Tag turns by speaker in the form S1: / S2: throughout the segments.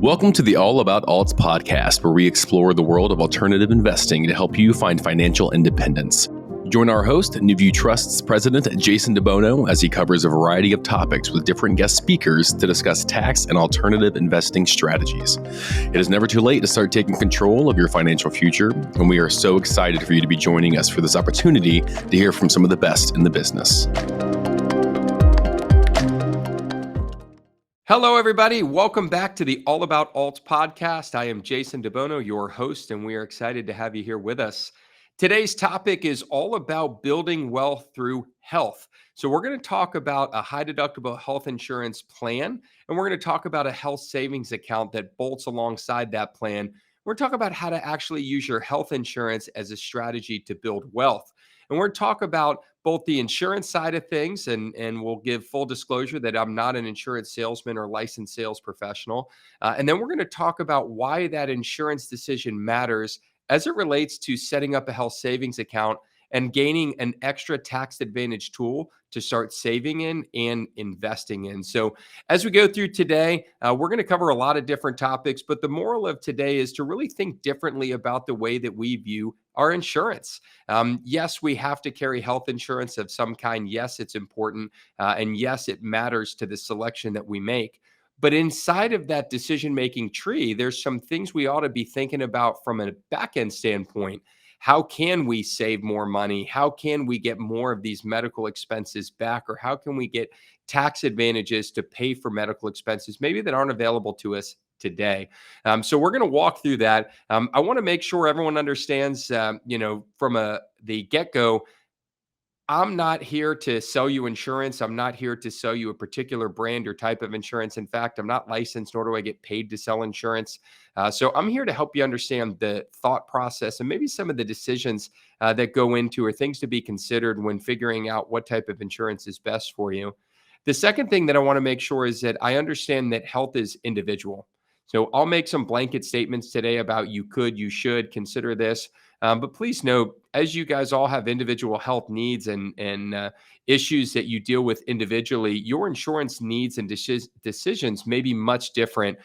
S1: Welcome to the All About Alts podcast, where we explore the world of alternative investing to help you find financial independence. Join our host, NewView Trust's president, Jason DeBono, as he covers a variety of topics with different guest speakers to discuss tax and alternative investing strategies. It is never too late to start taking control of your financial future, and we are so excited for you to be joining us for this opportunity to hear from some of the best in the business.
S2: Hello, everybody. Welcome back to the All About Alts podcast. I am Jason DeBono, your host, and we are excited to have you here with us. Today's topic is all about building wealth through health. So we're going to talk about a high deductible health insurance plan, and we're going to talk about a health savings account that bolts alongside that plan. We're going to talk about how to actually use your health insurance as a strategy to build wealth. And we're going to talk about both the insurance side of things, and we'll give full disclosure that I'm not an insurance salesman or licensed sales professional. And then we're going to talk about why that insurance decision matters as it relates to setting up a health savings account and gaining an extra tax advantage tool to start saving in and investing in. So as we go through today, we're going to cover a lot of different topics, but the moral of today is to really think differently about the way that we view our insurance. Yes, we have to carry health insurance of some kind. Yes, it's important. And yes, it matters to the selection that we make. But inside of that decision-making tree, there's some things we ought to be thinking about from a back-end standpoint. How can we save more money? How can we get more of these medical expenses back? Or how can we get tax advantages to pay for medical expenses maybe that aren't available to us today? So we're going to walk through that. I want to make sure everyone understands, from the get-go, I'm not here to sell you insurance. I'm not here to sell you a particular brand or type of insurance. In fact, I'm not licensed, nor do I get paid to sell insurance. So I'm here to help you understand the thought process and maybe some of the decisions that go into or things to be considered when figuring out what type of insurance is best for you. The second thing that I want to make sure is that I understand that health is individual. So I'll make some blanket statements today about you could, you should consider this. But please note, as you guys all have individual health needs and issues that you deal with individually, your insurance needs and decisions may be much different,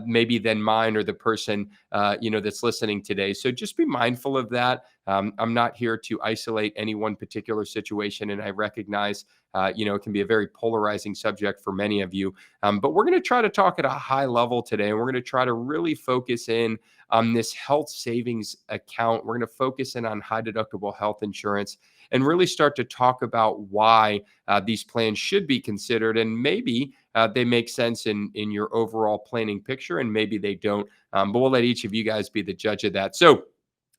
S2: maybe than mine or the person that's listening today. So just be mindful of that. I'm not here to isolate any one particular situation, and I recognize it can be a very polarizing subject for many of you. But we're going to try to talk at a high level today, and we're going to try to really focus in on this health savings account. We're going to focus in on high deductible health insurance and really start to talk about why these plans should be considered, and maybe they make sense in your overall planning picture, and maybe they don't. But we'll let each of you guys be the judge of that. So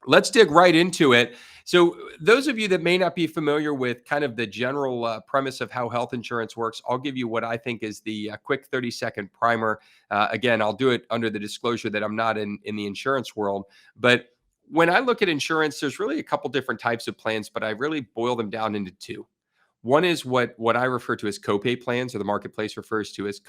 S2: let's dig right into it. So those of you that may not be familiar with kind of the general premise of how health insurance works, I'll give you what I think is the quick 30-second primer. Again, I'll do it under the disclosure that I'm not in the insurance world. But when I look at insurance, there's really a couple different types of plans, but I really boil them down into two. One is what I refer to as copay plans, or the marketplace refers to as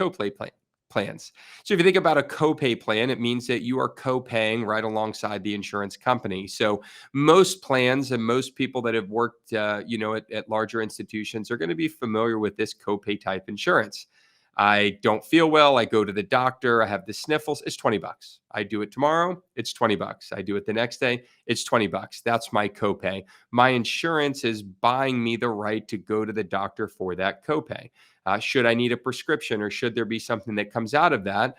S2: plans. So if you think about a copay plan, it means that you are co-paying right alongside the insurance company. So most plans and most people that have worked, at larger institutions are going to be familiar with this copay type insurance. I don't feel well. I go to the doctor. I have the sniffles. It's $20. I do it tomorrow. It's $20. I do it the next day. It's $20. That's my copay. My insurance is buying me the right to go to the doctor for that copay. Should I need a prescription, or should there be something that comes out of that?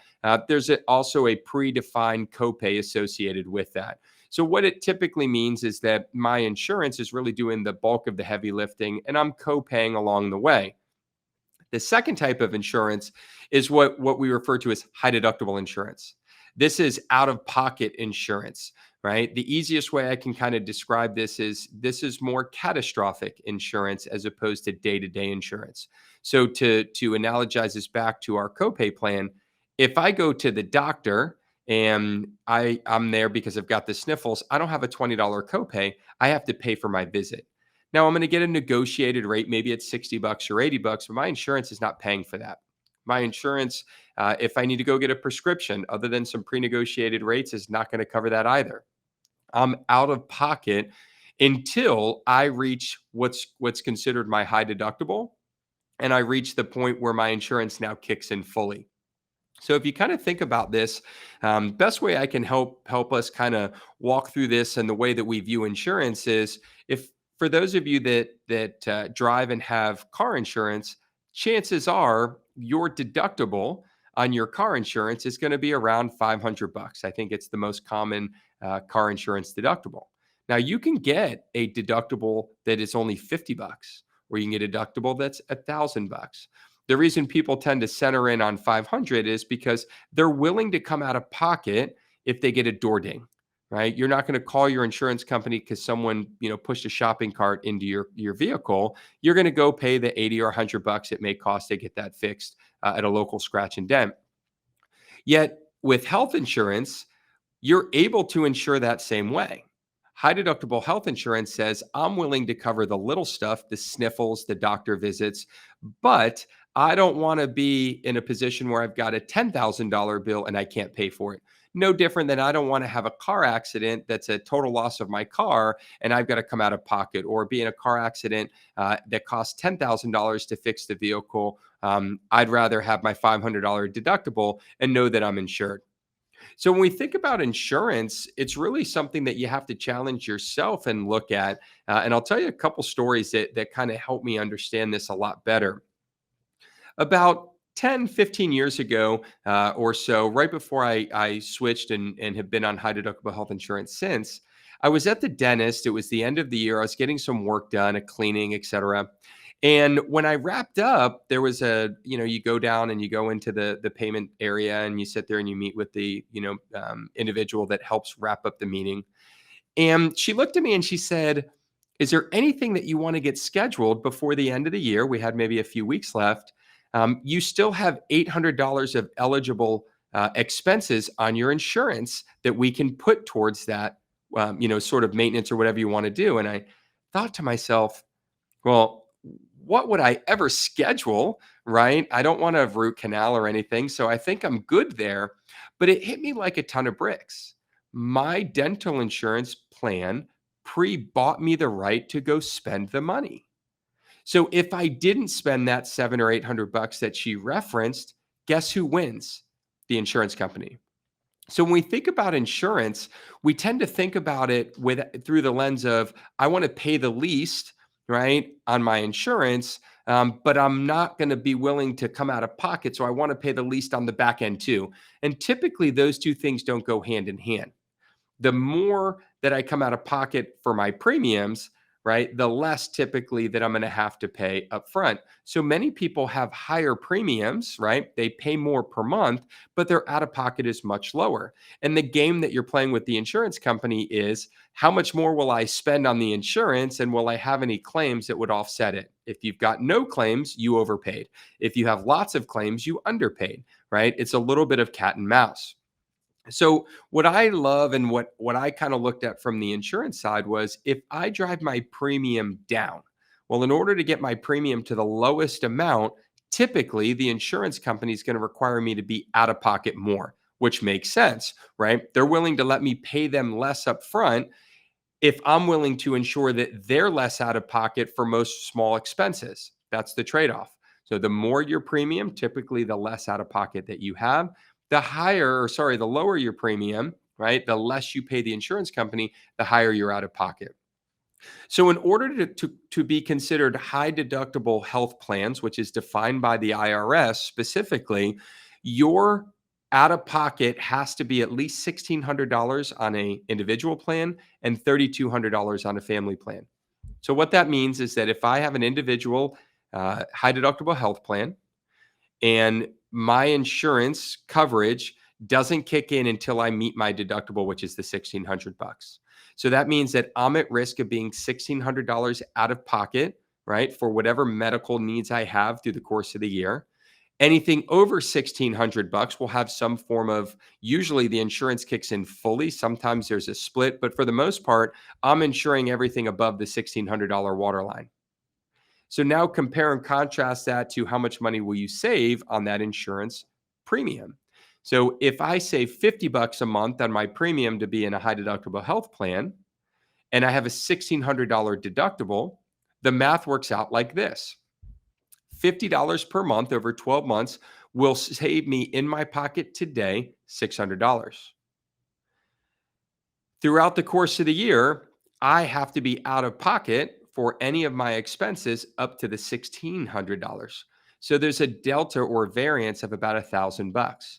S2: There's also a predefined copay associated with that. So what it typically means is that my insurance is really doing the bulk of the heavy lifting, and I'm copaying along the way. The second type of insurance is what we refer to as high deductible insurance. This is out-of-pocket insurance, right? The easiest way I can kind of describe this is more catastrophic insurance as opposed to day-to-day insurance. So to analogize this back to our copay plan, if I go to the doctor and I'm there because I've got the sniffles, I don't have a $20 copay. I have to pay for my visit. Now I'm going to get a negotiated rate. Maybe it's $60 or $80, but my insurance is not paying for that. My insurance, if I need to go get a prescription, other than some pre-negotiated rates, is not going to cover that either. I'm out of pocket until I reach what's considered my high deductible, and I reach the point where my insurance now kicks in fully. So if you kind of think about this, best way I can help us kind of walk through this and the way that we view insurance is, if for those of you that drive and have car insurance, chances are your deductible on your car insurance is going to be around $500. I think it's the most common car insurance deductible. Now you can get a deductible that is only $50, or you can get a deductible that's $1,000. The reason people tend to center in on 500 is because they're willing to come out of pocket if they get a door ding, right? You're not going to call your insurance company because someone, pushed a shopping cart into your vehicle. You're going to go pay the 80 or $100 it may cost to get that fixed at a local scratch and dent. Yet with health insurance, you're able to insure that same way. High deductible health insurance says, I'm willing to cover the little stuff, the sniffles, the doctor visits, but I don't want to be in a position where I've got a $10,000 bill and I can't pay for it. No different than I don't want to have a car accident that's a total loss of my car and I've got to come out of pocket, or be in a car accident that costs $10,000 to fix the vehicle. I'd rather have my $500 deductible and know that I'm insured. So when we think about insurance, it's really something that you have to challenge yourself and look at. And I'll tell you a couple stories that kind of help me understand this a lot better. About 10, 15 years ago or so, right before I switched and have been on high deductible health insurance since, I was at the dentist. It was the end of the year. I was getting some work done, a cleaning, etc. And when I wrapped up, there was you go down and you go into the payment area and you sit there and you meet with the, individual that helps wrap up the meeting. And she looked at me and she said, is there anything that you want to get scheduled before the end of the year? We had maybe a few weeks left. You still have $800 of eligible expenses on your insurance that we can put towards that, sort of maintenance or whatever you want to do. And I thought to myself, well, what would I ever schedule, right? I don't want a root canal or anything. So I think I'm good there. But it hit me like a ton of bricks. My dental insurance plan pre-bought me the right to go spend the money. So if I didn't spend that $700 or $800 that she referenced, guess who wins? The insurance company. So when we think about insurance, we tend to think about it through the lens of, I want to pay the least, right, on my insurance, but I'm not going to be willing to come out of pocket. So I want to pay the least on the back end too. And typically those two things don't go hand in hand. The more that I come out of pocket for my premiums, right, the less typically that I'm going to have to pay up front. So many people have higher premiums, right? They pay more per month, but their out of pocket is much lower. And the game that you're playing with the insurance company is, how much more will I spend on the insurance, and will I have any claims that would offset it? If you've got no claims, you overpaid. If you have lots of claims, you underpaid, right? It's a little bit of cat and mouse. So what I love and what I kind of looked at from the insurance side was, if I drive my premium down, well, in order to get my premium to the lowest amount, typically the insurance company is going to require me to be out of pocket more, which makes sense, right? They're willing to let me pay them less up front if I'm willing to ensure that they're less out of pocket for most small expenses. That's the trade-off. So the more your premium, typically the less out of pocket that you have. The lower your premium, right? The less you pay the insurance company, the higher you're out of pocket. So in order to be considered high deductible health plans, which is defined by the IRS specifically, your out of pocket has to be at least $1,600 on a individual plan and $3,200 on a family plan. So what that means is that if I have an individual high deductible health plan, and my insurance coverage doesn't kick in until I meet my deductible, which is the $1,600. So that means that I'm at risk of being $1,600 out of pocket, right, for whatever medical needs I have through the course of the year. Anything over $1,600 will have some form of, usually the insurance kicks in fully. Sometimes there's a split, but for the most part, I'm insuring everything above the $1,600 waterline. So now compare and contrast that to how much money will you save on that insurance premium. So if I save $50 a month on my premium to be in a high deductible health plan, and I have a $1,600 deductible, the math works out like this. $50 per month over 12 months will save me in my pocket today $600. Throughout the course of the year, I have to be out of pocket for any of my expenses up to the $1,600. So there's a delta or variance of about $1,000.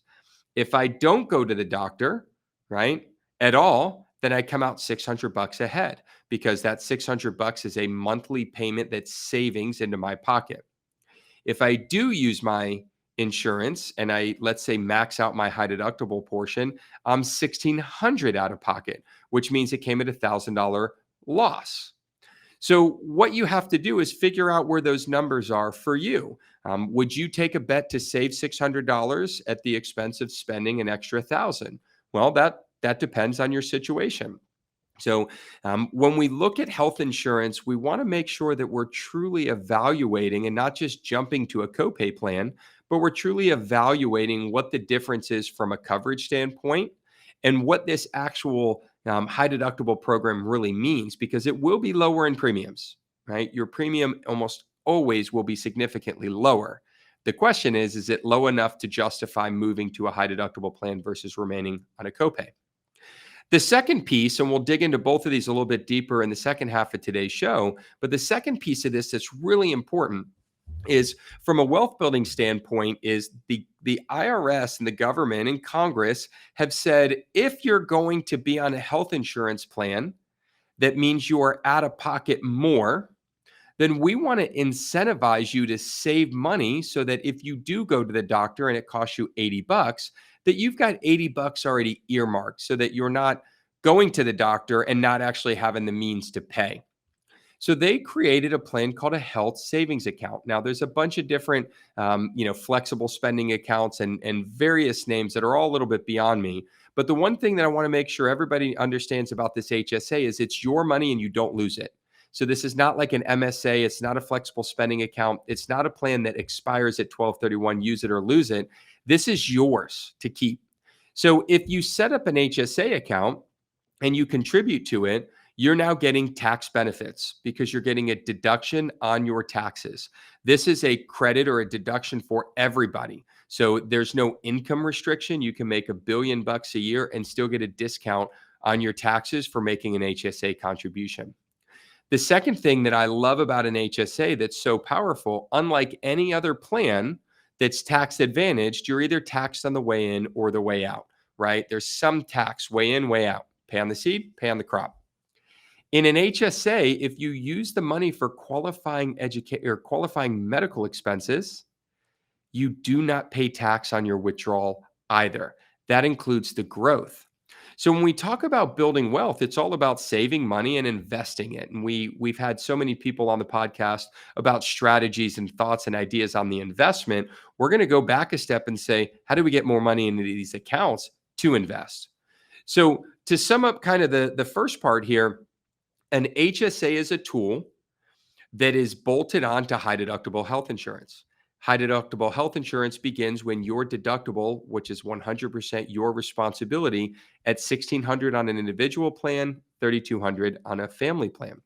S2: If I don't go to the doctor, right, at all, then I come out $600 ahead because that $600 is a monthly payment that's savings into my pocket. If I do use my insurance and I, let's say, max out my high deductible portion, I'm 1,600 out of pocket, which means it came at $1,000 loss. So what you have to do is figure out where those numbers are for you. Would you take a bet to save $600 at the expense of spending an extra 1,000? Well, that depends on your situation. So, when we look at health insurance, we want to make sure that we're truly evaluating and not just jumping to a copay plan, but we're truly evaluating what the difference is from a coverage standpoint and what this actual high deductible program really means, because it will be lower in premiums, right? Your premium almost always will be significantly lower. The question is it low enough to justify moving to a high deductible plan versus remaining on a copay? The second piece, and we'll dig into both of these a little bit deeper in the second half of today's show, but the second piece of this that's really important is from a wealth building standpoint is the IRS and the government and Congress have said if you're going to be on a health insurance plan that means you are out of pocket more, then we want to incentivize you to save money so that if you do go to the doctor and it costs you $80, that you've got $80 already earmarked so that you're not going to the doctor and not actually having the means to pay. So they created a plan called a health savings account. Now, there's a bunch of different, flexible spending accounts and various names that are all a little bit beyond me. But the one thing that I want to make sure everybody understands about this HSA is it's your money and you don't lose it. So this is not like an MSA. It's not a flexible spending account. It's not a plan that expires at 12/31, use it or lose it. This is yours to keep. So if you set up an HSA account and you contribute to it, you're now getting tax benefits because you're getting a deduction on your taxes. This is a credit or a deduction for everybody. So there's no income restriction. You can make $1 billion a year and still get a discount on your taxes for making an HSA contribution. The second thing that I love about an HSA that's so powerful, unlike any other plan that's tax advantaged, you're either taxed on the way in or the way out, right? There's some tax way in, way out. Pay on the seed, pay on the crop. In an HSA, if you use the money for qualifying medical expenses, you do not pay tax on your withdrawal either. That includes the growth. So when we talk about building wealth, it's all about saving money and investing it. And we've had so many people on the podcast about strategies and thoughts and ideas on the investment. We're going to go back a step and say, how do we get more money into these accounts to invest? So to sum up kind of the first part here, an HSA is a tool that is bolted onto high deductible health insurance. High deductible health insurance begins when your deductible, which is 100% your responsibility, at $1,600 on an individual plan, $3,200 on a family plan.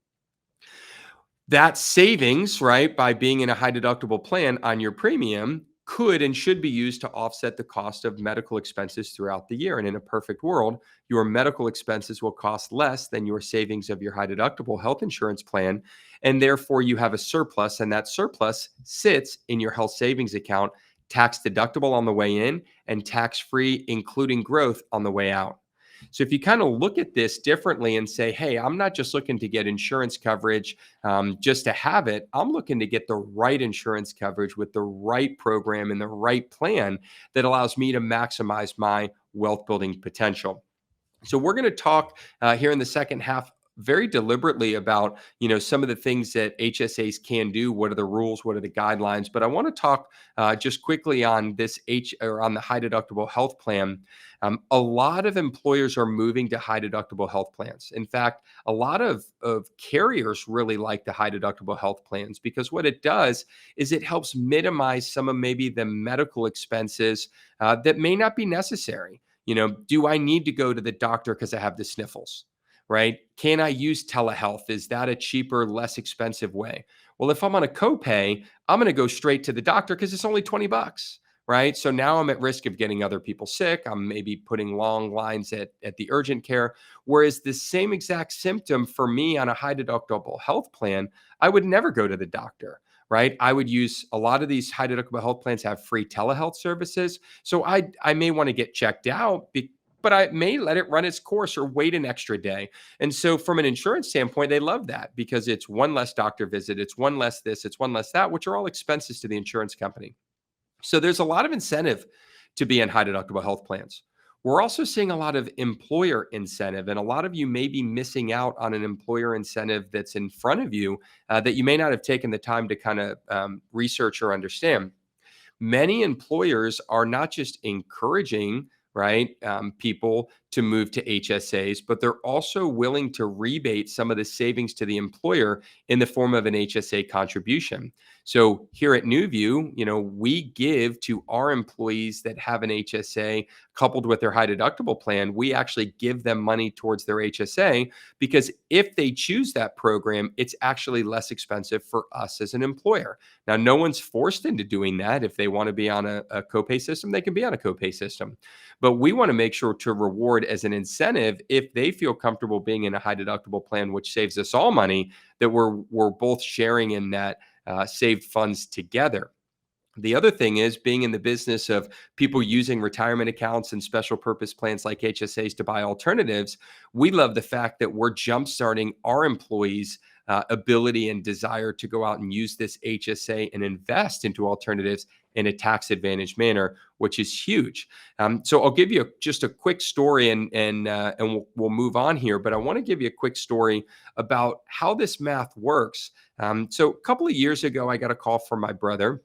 S2: That savings, right, by being in a high deductible plan on your premium could and should be used to offset the cost of medical expenses throughout the year. And in a perfect world, your medical expenses will cost less than your savings of your high deductible health insurance plan. And therefore, you have a surplus, and that surplus sits in your health savings account, tax deductible on the way in and tax free, including growth on the way out. So if you kind of look at this differently and say, hey, I'm not just looking to get insurance coverage just to have it. I'm looking to get the right insurance coverage with the right program and the right plan that allows me to maximize my wealth building potential. So we're going to talk here in the second half very deliberately about, some of the things that HSAs can do. What are the rules? What are the guidelines? But I want to talk just quickly on on the high deductible health plan. A lot of employers are moving to high deductible health plans. In fact, a lot of carriers really like the high deductible health plans because what it does is it helps minimize some of maybe the medical expenses that may not be necessary. Do I need to go to the doctor because I have the sniffles? Right? Can I use telehealth? Is that a cheaper, less expensive way? Well, if I'm on a copay, I'm going to go straight to the doctor because it's only $20, right? So now I'm at risk of getting other people sick. I'm maybe putting long lines at the urgent care. Whereas the same exact symptom for me on a high deductible health plan, I would never go to the doctor, right? I would use a lot of these high deductible health plans have free telehealth services. So I may want to get checked out, but I may let it run its course or wait an extra day. And so from an insurance standpoint, they love that because it's one less doctor visit, it's one less this, it's one less that, which are all expenses to the insurance company. So there's a lot of incentive to be in high deductible health plans. We're also seeing a lot of employer incentive, and a lot of you may be missing out on an employer incentive that's in front of you that you may not have taken the time to kind of research or understand. Many employers are not just encouraging, right, people to move to HSAs, but they're also willing to rebate some of the savings to the employer in the form of an HSA contribution. So here at NewView, we give to our employees that have an HSA coupled with their high deductible plan. We actually give them money towards their HSA because if they choose that program, it's actually less expensive for us as an employer. Now, no one's forced into doing that. If they want to be on a copay system, they can be on a copay system. But we want to make sure to reward as an incentive if they feel comfortable being in a high deductible plan, which saves us all money, that we're both sharing in that saved funds together. The other thing is being in the business of people using retirement accounts and special purpose plans like HSAs to buy alternatives. We love the fact that we're jumpstarting our employees' ability and desire to go out and use this HSA and invest into alternatives in a tax advantage manner, which is huge. So I'll give you just a quick story, and we'll move on here. But I want to give you a quick story about how this math works. So a couple of years ago, I got a call from my brother.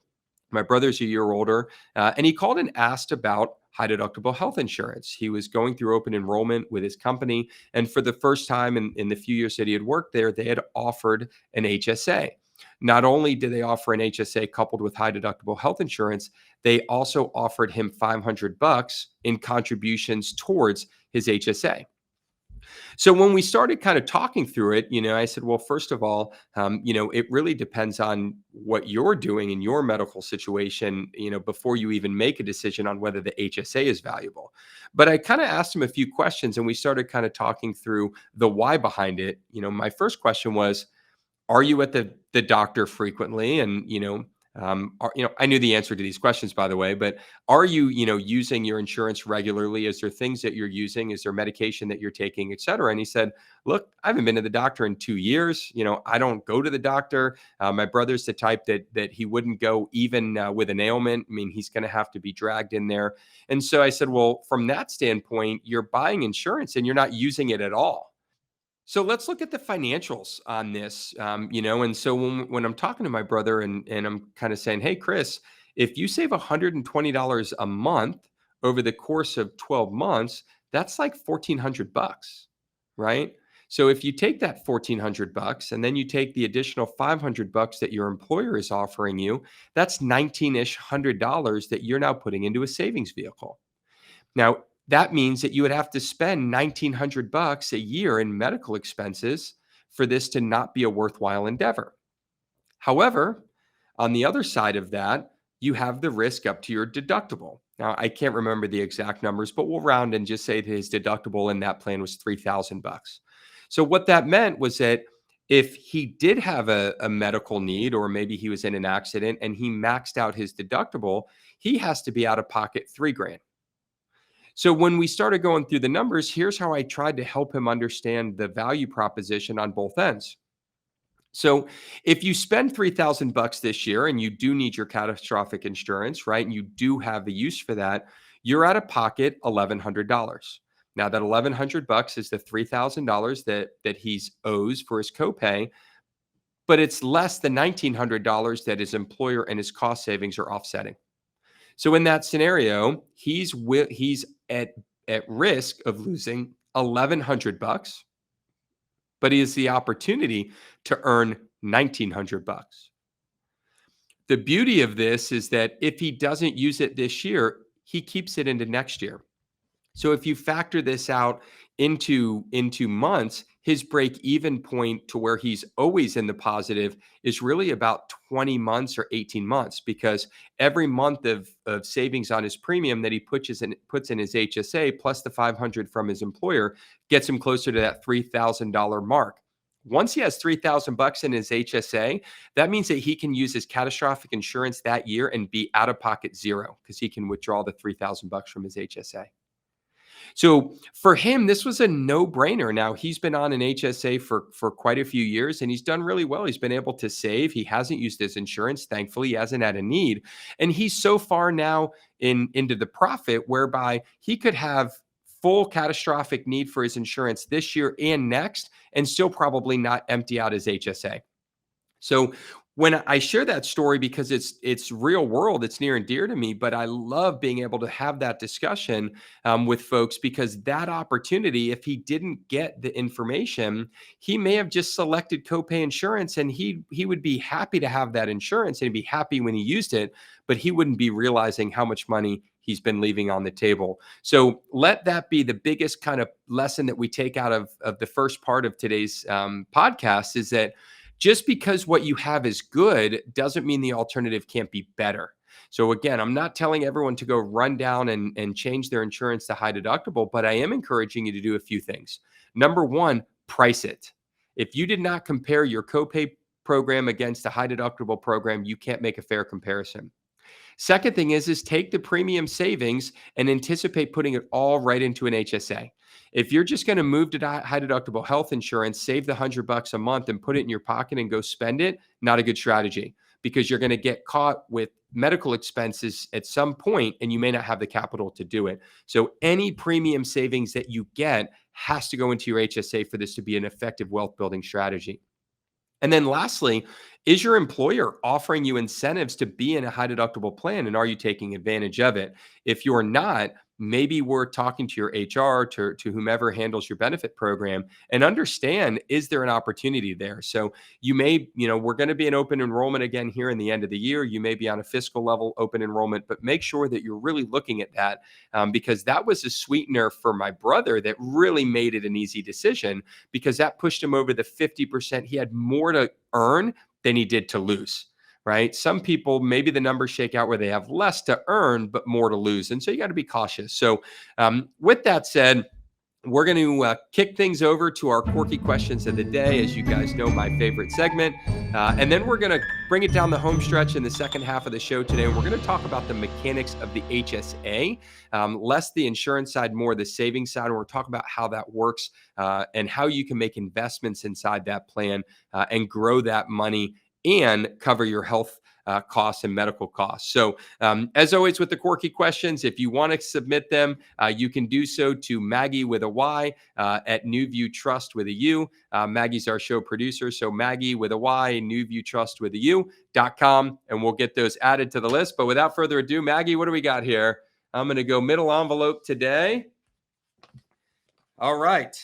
S2: My brother's a year older, and he called and asked about high deductible health insurance. He was going through open enrollment with his company. And for the first time in the few years that he had worked there, they had offered an HSA. Not only did they offer an HSA coupled with high deductible health insurance, they also offered him $500 in contributions towards his HSA. So when we started kind of talking through it, I said, well, first of all, it really depends on what you're doing in your medical situation, before you even make a decision on whether the HSA is valuable. But I kind of asked him a few questions and we started kind of talking through the why behind it. My first question was, are you at the doctor frequently? And I knew the answer to these questions, by the way, but are you using your insurance regularly? Is there things that you're using? Is there medication that you're taking, et cetera? And he said, look, I haven't been to the doctor in 2 years. I don't go to the doctor. My brother's the type that he wouldn't go even with an ailment. I mean, he's going to have to be dragged in there. And so I said, well, from that standpoint, you're buying insurance and you're not using it at all. So let's look at the financials on this, And so when I'm talking to my brother and I'm kind of saying, hey, Chris, if you save $120 a month over the course of 12 months, that's like $1,400, right? So if you take that $1,400 and then you take the additional $500 that your employer is offering you, that's 19-ish $100 that you're now putting into a savings vehicle. Now, that means that you would have to spend $1,900 a year in medical expenses for this to not be a worthwhile endeavor. However, on the other side of that, you have the risk up to your deductible. Now, I can't remember the exact numbers, but we'll round and just say that his deductible in that plan was $3,000. So what that meant was that if he did have a medical need, or maybe he was in an accident and he maxed out his deductible, he has to be out of pocket $3,000. So when we started going through the numbers, here's how I tried to help him understand the value proposition on both ends. So if you spend $3,000 this year and you do need your catastrophic insurance, right? And you do have the use for that, you're out of pocket $1,100. Now that $1,100 is the $3,000 that he's owes for his copay, but it's less than $1,900 that his employer and his cost savings are offsetting. So in that scenario, he's at risk of losing $1,100, but he has the opportunity to earn $1,900. The beauty of this is that if he doesn't use it this year, he keeps it into next year. So if you factor this out into months, his break even point to where he's always in the positive is really about 20 months or 18 months, because every month of savings on his premium that he puts in his HSA plus the 500 from his employer gets him closer to that $3,000 mark. Once he has 3,000 bucks in his HSA, that means that he can use his catastrophic insurance that year and be out of pocket zero, because he can withdraw the 3,000 bucks from his HSA. So for him, this was a no-brainer. Now, he's been on an HSA for quite a few years, and he's done really well. He's been able to save. He hasn't used his insurance. Thankfully, he hasn't had a need. And he's so far now into the profit whereby he could have full catastrophic need for his insurance this year and next, and still probably not empty out his HSA. So when I share that story, because it's real world, it's near and dear to me, but I love being able to have that discussion with folks, because that opportunity, if he didn't get the information, he may have just selected copay insurance, and he would be happy to have that insurance and he'd be happy when he used it, but he wouldn't be realizing how much money he's been leaving on the table. So let that be the biggest kind of lesson that we take out of the first part of today's podcast, is that just because what you have is good doesn't mean the alternative can't be better. So again, I'm not telling everyone to go run down and change their insurance to high deductible, but I am encouraging you to do a few things. Number one, price it. If you did not compare your copay program against a high deductible program, you can't make a fair comparison. Second thing is take the premium savings and anticipate putting it all right into an HSA. If you're just going to move to high deductible health insurance, save the $100 a month and put it in your pocket and go spend it, not a good strategy, because you're going to get caught with medical expenses at some point and you may not have the capital to do it. So any premium savings that you get has to go into your HSA for this to be an effective wealth building strategy. And then lastly, is your employer offering you incentives to be in a high deductible plan, and are you taking advantage of it? If you're not, maybe we're talking to your HR, to whomever handles your benefit program, and understand, is there an opportunity there? So you may, we're going to be in open enrollment again here in the end of the year. You may be on a fiscal level open enrollment, but make sure that you're really looking at that, because that was a sweetener for my brother that really made it an easy decision, because that pushed him over the 50%. He had more to earn than he did to lose, right? Some people, maybe the numbers shake out where they have less to earn, but more to lose. And so you got to be cautious. So with that said, we're going to kick things over to our quirky questions of the day. As you guys know, my favorite segment. And then we're going to bring it down the home stretch in the second half of the show today. And we're going to talk about the mechanics of the HSA, less the insurance side, more the savings side. And we're talking about how that works and how you can make investments inside that plan and grow that money and cover your health costs and medical costs. So as always with the quirky questions, if you want to submit them, you can do so to Maggie with a Y at Newview Trust with a U. Maggie's our show producer. So Maggie with a Y, Newview Trust with a U.com, and we'll get those added to the list. But without further ado, Maggie, what do we got here? I'm going to go middle envelope today. All right.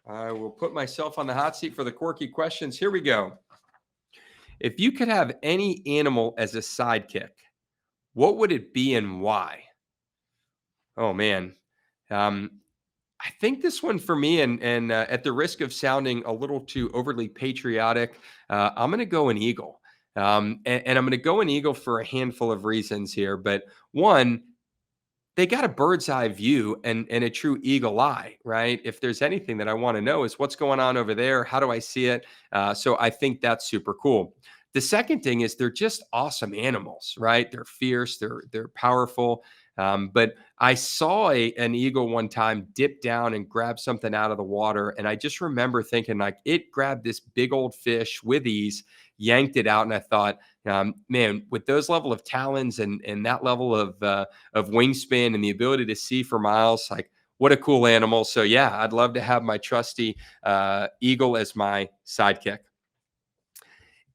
S2: I will put myself on the hot seat for the quirky questions. Here we go. If you could have any animal as a sidekick, what would it be and why? Oh, man. I think this one for me, and at the risk of sounding a little too overly patriotic, I'm going to go an eagle. And I'm going to go an eagle for a handful of reasons here. But one, they got a bird's eye view and a true eagle eye, right? If there's anything that I want to know is what's going on over there, how do I see it? So I think that's super cool. The second thing is they're just awesome animals, right? They're fierce, they're powerful. But I saw an eagle one time dip down and grab something out of the water, and I just remember thinking, like, it grabbed this big old fish with ease, yanked it out, and I thought, man, with those level of talons and that level of wingspan and the ability to see for miles, like, what a cool animal. So yeah, I'd love to have my trusty eagle as my sidekick.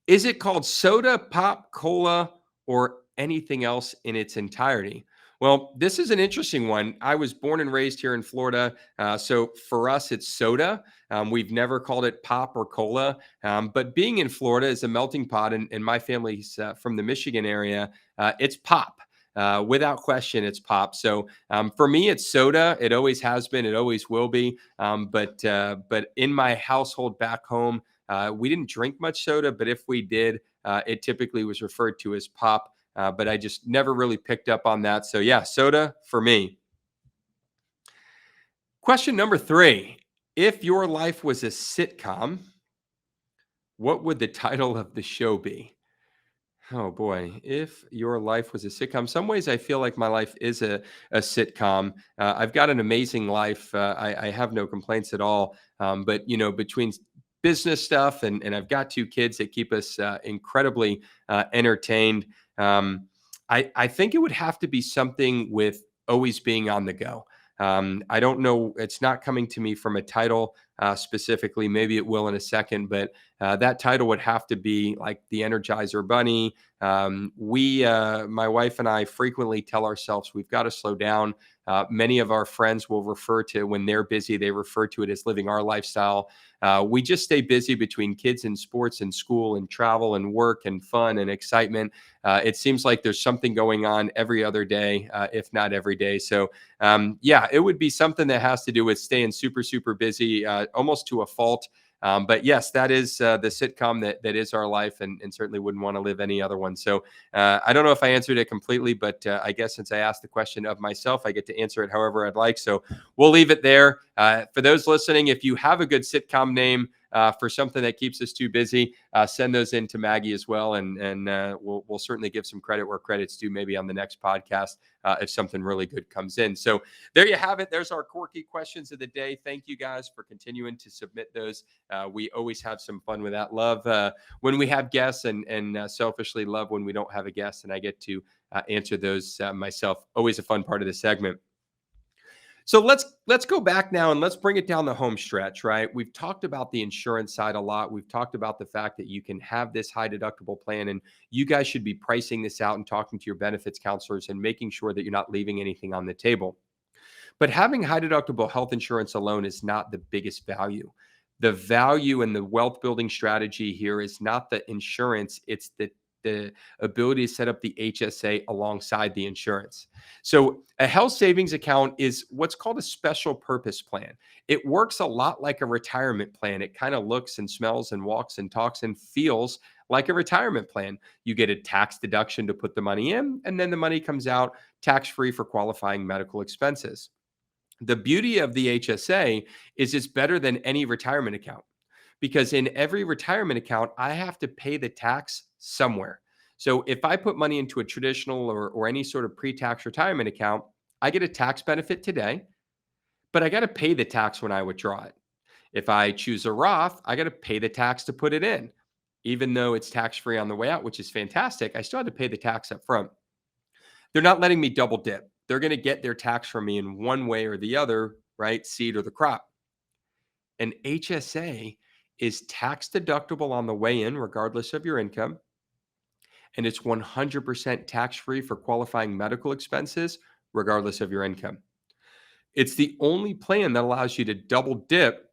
S2: Is it called soda, pop, cola, or anything else in its entirety? Well, this is an interesting one. I was born and raised here in Florida. So for us, it's soda. We've never called it pop or cola. But being in Florida is a melting pot, and my family's from the Michigan area, it's pop. without question, it's pop. So for me, it's soda. It always has been. It always will be. But in my household back home, we didn't drink much soda, but if we did, it typically was referred to as pop. But I just never really picked up on that. So yeah, soda for me. Question number 3. If your life was a sitcom, what would the title of the show be? Oh boy, if your life was a sitcom, some ways I feel like my life is a sitcom. I've got an amazing life. I have no complaints at all. But between business stuff and I've got 2 kids that keep us incredibly entertained. I think it would have to be something with always being on the go. I don't know. It's not coming to me from a title specifically. Maybe it will in a second, but that title would have to be like the Energizer Bunny. My wife and I frequently tell ourselves we've got to slow down. Many of our friends will refer to when they're busy, they refer to it as living our lifestyle. We just stay busy between kids and sports and school and travel and work and fun and excitement. It seems like there's something going on every other day, if not every day. So, yeah, it would be something that has to do with staying super, super busy, almost to a fault. But yes, that is the sitcom that is our life, and certainly wouldn't want to live any other one. So I don't know if I answered it completely, but I guess since I asked the question of myself, I get to answer it however I'd like. So we'll leave it there. For those listening, if you have a good sitcom name for something that keeps us too busy, send those in to Maggie as well, and we'll certainly give some credit where credit's due, maybe on the next podcast if something really good comes in. So there you have it. There's our quirky questions of the day. Thank you guys for continuing to submit those. We always have some fun with that. Love when we have guests, and selfishly love when we don't have a guest, and I get to answer those myself. Always a fun part of the segment. So let's go back now and let's bring it down the home stretch, right? We've talked about the insurance side a lot. We've talked about the fact that you can have this high deductible plan, and you guys should be pricing this out and talking to your benefits counselors and making sure that you're not leaving anything on the table. But having high deductible health insurance alone is not the biggest value. The value and the wealth building strategy here is not the insurance, it's the ability to set up the HSA alongside the insurance. So, a health savings account is what's called a special purpose plan. It works a lot like a retirement plan. It kind of looks and smells and walks and talks and feels like a retirement plan. You get a tax deduction to put the money in, and then the money comes out tax free for qualifying medical expenses. The beauty of the HSA is it's better than any retirement account, because in every retirement account, I have to pay the tax somewhere. So if I put money into a traditional or any sort of pre-tax retirement account, I get a tax benefit today, but I got to pay the tax when I withdraw it. If I choose a Roth, I got to pay the tax to put it in. Even though it's tax free on the way out, which is fantastic, I still had to pay the tax up front. They're not letting me double dip. They're going to get their tax from me in one way or the other, right? Seed or the crop. An HSA is tax deductible on the way in, regardless of your income. And it's 100% tax free for qualifying medical expenses, regardless of your income. It's the only plan that allows you to double dip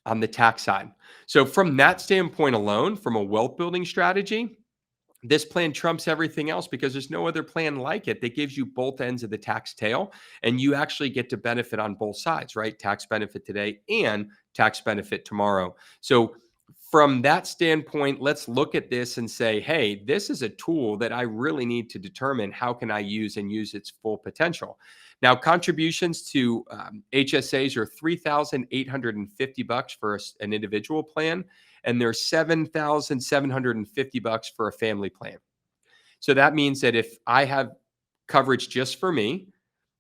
S2: on the tax side. So, from that standpoint alone, from a wealth building strategy, this plan trumps everything else because there's no other plan like it that gives you both ends of the tax tail, and you actually get to benefit on both sides, right? Tax benefit today and tax benefit tomorrow. So from that standpoint, let's look at this and say, hey, this is a tool that I really need to determine how can I use and use its full potential. Now, contributions to HSAs are $3,850 for an individual plan, and they're $7,750 for a family plan. So that means that if I have coverage just for me,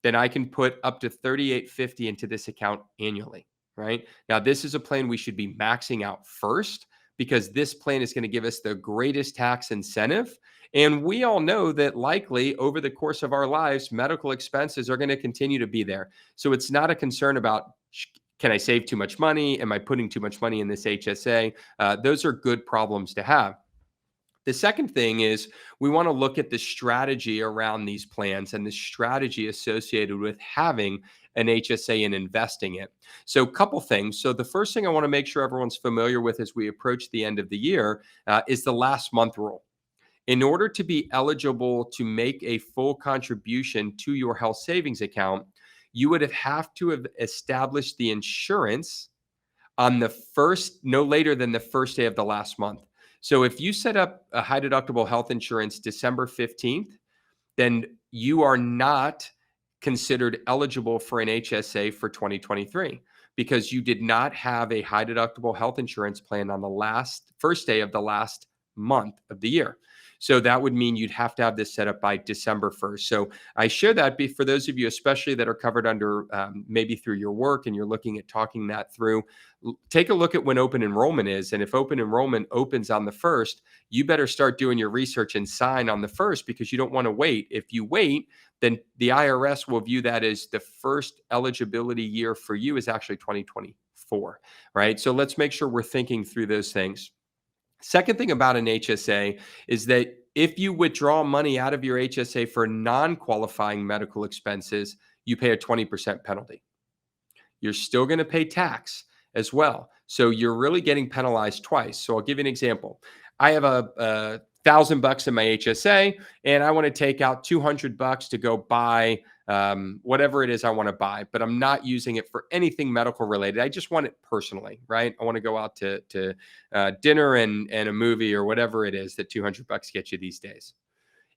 S2: then I can put up to $3,850 into this account annually, right? Now, this is a plan we should be maxing out first, because this plan is going to give us the greatest tax incentive. And we all know that likely over the course of our lives, medical expenses are going to continue to be there. So it's not a concern about, can I save too much money? Am I putting too much money in this HSA? Those are good problems to have. The second thing is we want to look at the strategy around these plans and the strategy associated with having an HSA and investing it. So, a couple things. So, the first thing I want to make sure everyone's familiar with as we approach the end of the year is the last month rule. In order to be eligible to make a full contribution to your health savings account, you would have to have established the insurance on the first, no later than the first day of the last month. So if you set up a high deductible health insurance December 15th, then you are not considered eligible for an HSA for 2023 because you did not have a high deductible health insurance plan on the first day of the last month of the year. So that would mean you'd have to have this set up by December 1st. So I share that for those of you, especially that are covered under maybe through your work and you're looking at talking that through. Take a look at when open enrollment is. And if open enrollment opens on the 1st, you better start doing your research and sign on the 1st because you don't want to wait. If you wait, then the IRS will view that as the first eligibility year for you is actually 2024, right? So let's make sure we're thinking through those things. Second thing about an HSA is that if you withdraw money out of your HSA for non-qualifying medical expenses, you pay a 20% penalty. You're still going to pay tax as well. So you're really getting penalized twice. So I'll give you an example. I have a $1,000 in my HSA and I want to take out $200 to go buy whatever it is I want to buy, but I'm not using it for anything medical related. I just want it personally, right? I want to go out to dinner and a movie or whatever it is that $200 gets you these days.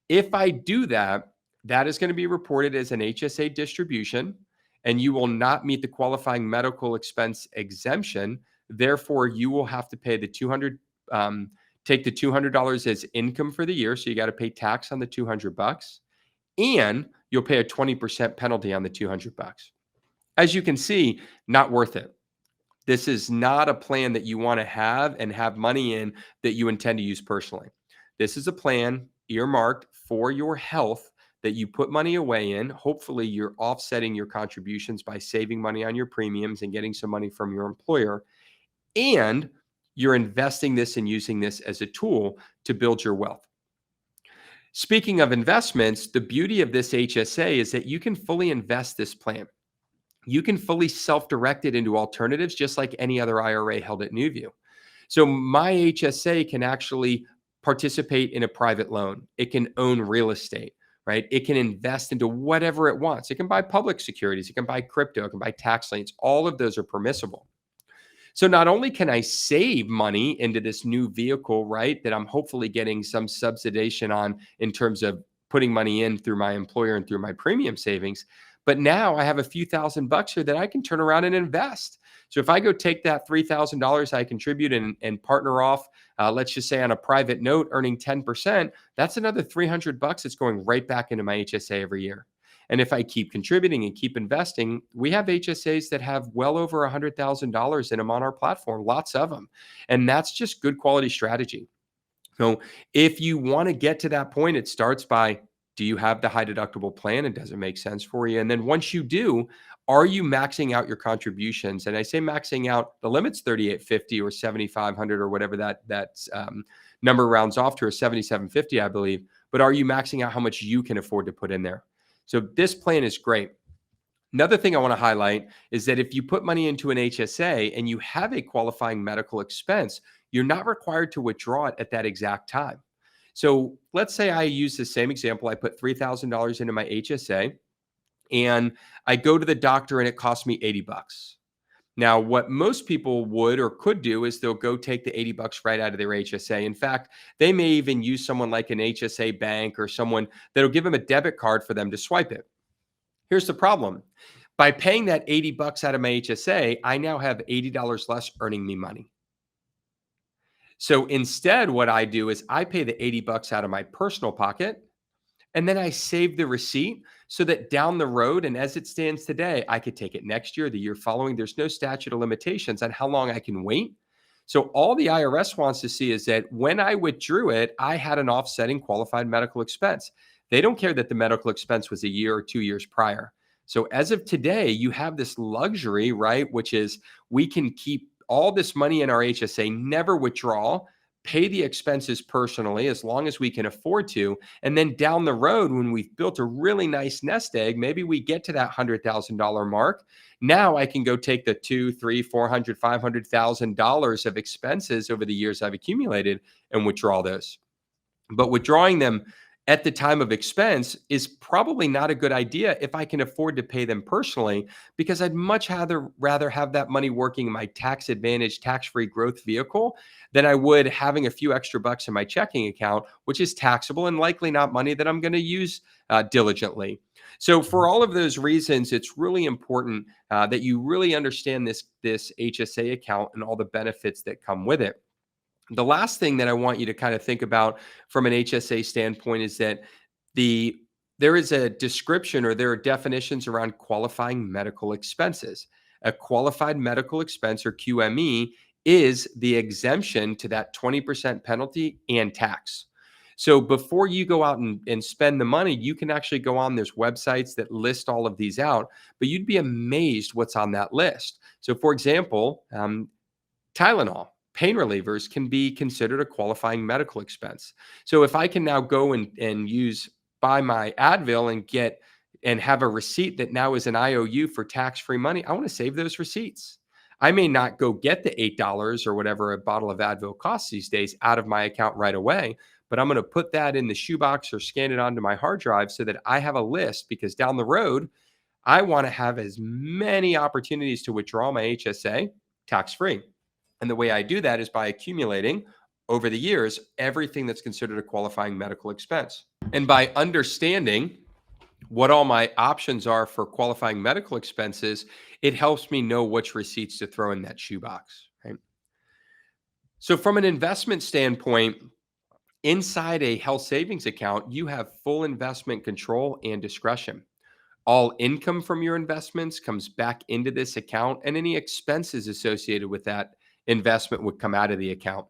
S2: If I do that, that is going to be reported as an HSA distribution, and you will not meet the qualifying medical expense exemption. Therefore, you will have to pay the take the $200 as income for the year. So you got to pay tax on the $200, and you'll pay a 20% penalty on the $200. As you can see, not worth it. This is not a plan that you want to have and have money in that you intend to use personally. This is a plan earmarked for your health that you put money away in. Hopefully, you're offsetting your contributions by saving money on your premiums and getting some money from your employer. And you're investing this and using this as a tool to build your wealth. Speaking of investments, the beauty of this HSA is that you can fully invest this plan. You can fully self-direct it into alternatives just like any other IRA held at NewView. So my HSA can actually participate in a private loan. It can own real estate, right? It can invest into whatever it wants. It can buy public securities. It can buy crypto. It can buy tax liens. All of those are permissible. So not only can I save money into this new vehicle, right, that I'm hopefully getting some subsidization on in terms of putting money in through my employer and through my premium savings, but now I have a few $1,000s here that I can turn around and invest. So if I go take that $3,000 I contribute and partner off, let's just say on a private note, earning 10%, that's another $300 that's going right back into my HSA every year. And if I keep contributing and keep investing, we have HSAs that have well over $100,000 in them on our platform, lots of them. And that's just good quality strategy. So if you want to get to that point, it starts by, do you have the high deductible plan and does it make sense for you? And then once you do, are you maxing out your contributions? And I say maxing out, the limit's $3,850 or $7,500 or whatever that number rounds off to, or $7,750, I believe. But are you maxing out how much you can afford to put in there? So this plan is great. Another thing I want to highlight is that if you put money into an HSA and you have a qualifying medical expense, you're not required to withdraw it at that exact time. So let's say I use the same example. I put $3,000 into my HSA and I go to the doctor and it costs me $80. Now, what most people would or could do is they'll go take the $80 right out of their HSA. In fact, they may even use someone like an HSA bank or someone that'll give them a debit card for them to swipe it. Here's the problem. By paying that $80 out of my HSA, I now have $80 less earning me money. So instead, what I do is I pay the $80 out of my personal pocket, and then I save the receipt so that down the road, and as it stands today, I could take it next year, the year following. There's no statute of limitations on how long I can wait. So all the IRS wants to see is that when I withdrew it, I had an offsetting qualified medical expense. They don't care that the medical expense was a year or 2 years prior. So as of today, you have this luxury, right? Which is we can keep all this money in our HSA, never withdraw, pay the expenses personally as long as we can afford to. And then down the road, when we've built a really nice nest egg, maybe we get to that $100,000 mark. Now I can go take the $200,000, $300,000, $400,000, $500,000 of expenses over the years I've accumulated and withdraw those. But withdrawing them at the time of expense is probably not a good idea if I can afford to pay them personally, because I'd much rather have that money working in my tax advantage, tax-free growth vehicle than I would having a few extra bucks in my checking account, which is taxable and likely not money that I'm going to use diligently. So for all of those reasons, it's really important that you really understand this HSA account and all the benefits that come with it. The last thing that I want you to kind of think about from an HSA standpoint is that the there is a description, or there are definitions around qualifying medical expenses. A qualified medical expense, or QME, is the exemption to that 20% penalty and tax. So before you go out and spend the money, you can actually go on, there's websites that list all of these out, but you'd be amazed what's on that list. So for example, Tylenol, pain relievers can be considered a qualifying medical expense. So if I can now go and buy my Advil and have a receipt that now is an IOU for tax-free money, I want to save those receipts. I may not go get the $8 or whatever a bottle of Advil costs these days out of my account right away, but I'm going to put that in the shoebox or scan it onto my hard drive so that I have a list, because down the road, I want to have as many opportunities to withdraw my HSA tax-free. And the way I do that is by accumulating over the years everything that's considered a qualifying medical expense. And by understanding what all my options are for qualifying medical expenses, it helps me know which receipts to throw in that shoebox, right? So from an investment standpoint, inside a health savings account, you have full investment control and discretion. All income from your investments comes back into this account, and any expenses associated with that investment would come out of the account.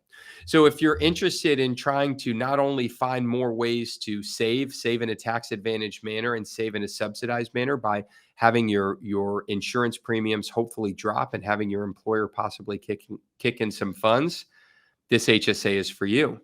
S2: So if you're interested in trying to not only find more ways to save in a tax advantage manner and save in a subsidized manner by having your insurance premiums hopefully drop and having your employer possibly kick in some funds, this HSA is for you.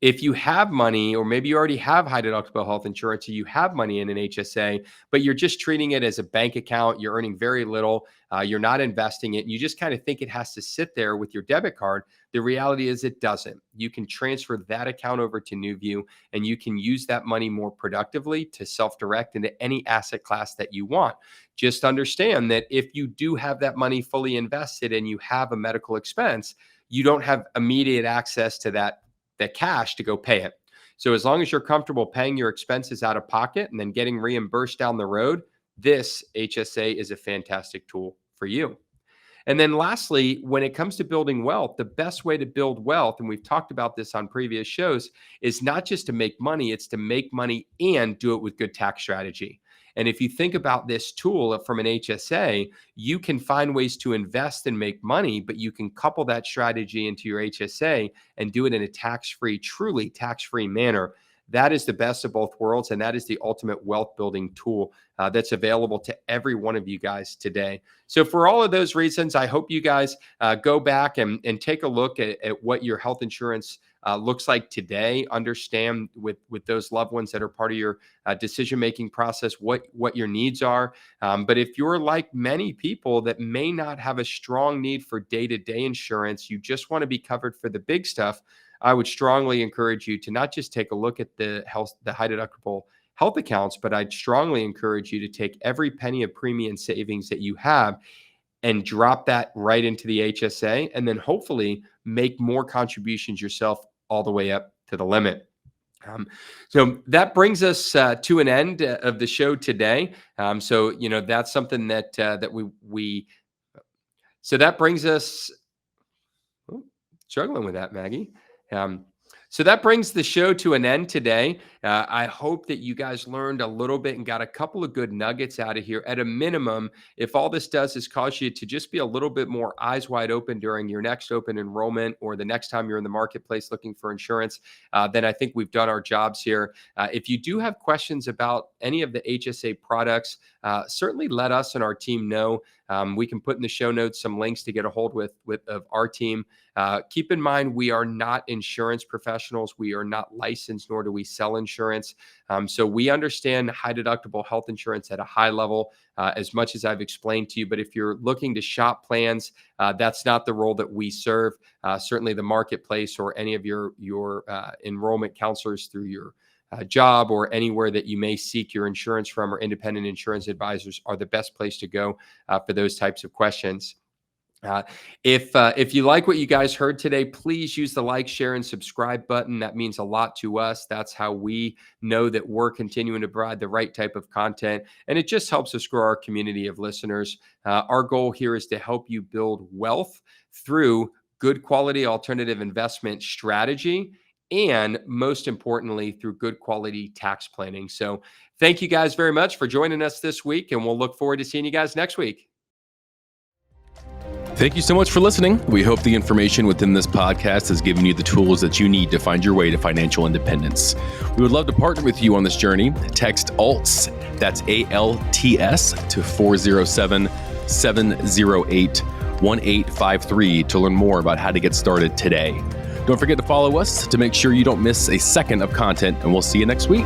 S2: If you have money, or maybe you already have high deductible health insurance, or you have money in an HSA, but you're just treating it as a bank account, you're earning very little, you're not investing it, and you just kind of think it has to sit there with your debit card, the reality is it doesn't. You can transfer that account over to NewView, and you can use that money more productively to self-direct into any asset class that you want. Just understand that if you do have that money fully invested and you have a medical expense, you don't have immediate access to that cash to go pay it. So as long as you're comfortable paying your expenses out of pocket and then getting reimbursed down the road, this HSA is a fantastic tool for you. And then lastly, when it comes to building wealth, the best way to build wealth, and we've talked about this on previous shows, is not just to make money, it's to make money and do it with good tax strategy. And if you think about this tool from an HSA, you can find ways to invest and make money, but you can couple that strategy into your HSA and do it in a tax-free, truly tax-free manner. That is the best of both worlds, and that is the ultimate wealth building tool that's available to every one of you guys today. So for all of those reasons, I hope you guys go back and take a look at what your health insurance looks like today. Understand with those loved ones that are part of your decision-making process what your needs are. But if you're like many people that may not have a strong need for day-to-day insurance, you just want to be covered for the big stuff, I would strongly encourage you to not just take a look at the high deductible health accounts, but I'd strongly encourage you to take every penny of premium savings that you have and drop that right into the HSA, and then hopefully make more contributions yourself all the way up to the limit. So that brings us to an end of the show today. So that's something that so that brings us. Oh, struggling with that, Maggie. So that brings the show to an end today. I hope that you guys learned a little bit and got a couple of good nuggets out of here. At a minimum, if all this does is cause you to just be a little bit more eyes wide open during your next open enrollment or the next time you're in the marketplace looking for insurance, then I think we've done our jobs here. If you do have questions about any of the HSA products, certainly let us and our team know. We can put in the show notes some links to get a hold of our team. Keep in mind, we are not insurance professionals. We are not licensed, nor do we sell insurance. insurance. So we understand high deductible health insurance at a high level, as much as I've explained to you. But if you're looking to shop plans, that's not the role that we serve. Certainly the marketplace or any of your enrollment counselors through your job or anywhere that you may seek your insurance from, or independent insurance advisors are the best place to go for those types of questions. If you like what you guys heard today, please use the like, share, and subscribe button. That means a lot to us. That's how we know that we're continuing to provide the right type of content, and it just helps us grow our community of listeners. Our goal here is to help you build wealth through good quality alternative investment strategy, and most importantly, through good quality tax planning. So thank you guys very much for joining us this week, and we'll look forward to seeing you guys next week.
S1: Thank you so much for listening. We hope the information within this podcast has given you the tools that you need to find your way to financial independence. We would love to partner with you on this journey. Text ALTS, that's ALTS, to 407-708-1853 to learn more about how to get started today. Don't forget to follow us to make sure you don't miss a second of content, and we'll see you next week.